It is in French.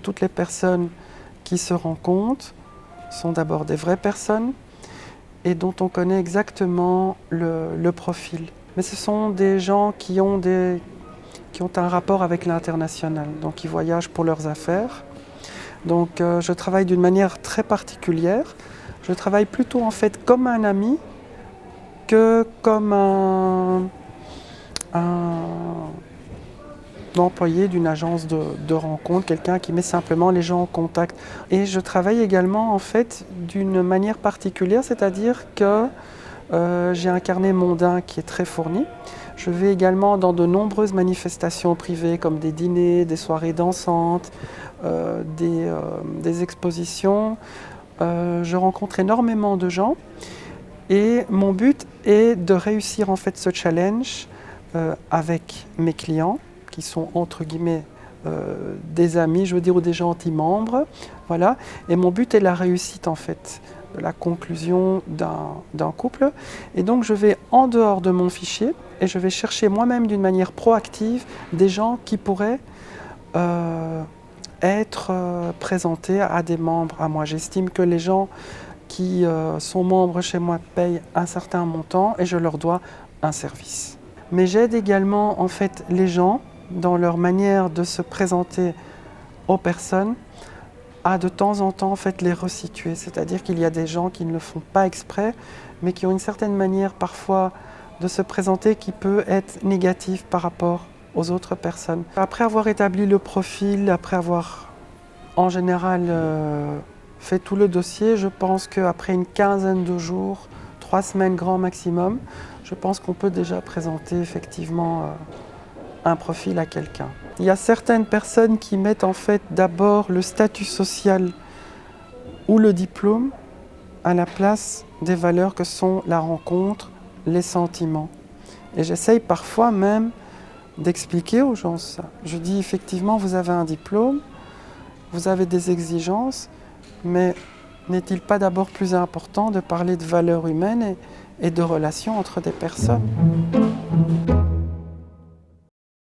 toutes les personnes qui se rencontrent sont d'abord des vraies personnes et dont on connaît exactement le profil. Mais ce sont des gens qui ont un rapport avec l'international, donc ils voyagent pour leurs affaires. Donc je travaille d'une manière très particulière. Je travaille plutôt en fait comme un ami que comme un employé d'une agence de rencontre, quelqu'un qui met simplement les gens en contact. Et je travaille également en fait d'une manière particulière, c'est-à-dire que j'ai un carnet mondain qui est très fourni. Je vais également dans de nombreuses manifestations privées comme des dîners, des soirées dansantes, des expositions. Je rencontre énormément de gens et mon but est de réussir en fait ce challenge avec mes clients qui sont entre guillemets des amis, je veux dire, ou des gentils membres. Voilà. Et mon but est la réussite en fait, la conclusion d'un couple. Et donc je vais en dehors de mon fichier et je vais chercher moi-même d'une manière proactive des gens qui pourraient être présentés à des membres à moi. J'estime que les gens qui sont membres chez moi payent un certain montant et je leur dois un service. Mais j'aide également en fait les gens dans leur manière de se présenter aux personnes à de temps en temps en fait les resituer. C'est-à-dire qu'il y a des gens qui ne le font pas exprès mais qui ont une certaine manière parfois de se présenter qui peut être négative par rapport aux autres personnes. Après avoir établi le profil, après avoir en général fait tout le dossier, je pense qu'après une quinzaine de jours, 3 semaines grand maximum, je pense qu'on peut déjà présenter effectivement un profil à quelqu'un. Il y a certaines personnes qui mettent en fait d'abord le statut social ou le diplôme à la place des valeurs que sont la rencontre, les sentiments. Et j'essaye parfois même d'expliquer aux gens ça. Je dis effectivement, vous avez un diplôme, vous avez des exigences, mais n'est-il pas d'abord plus important de parler de valeurs humaines et de relations entre des personnes ?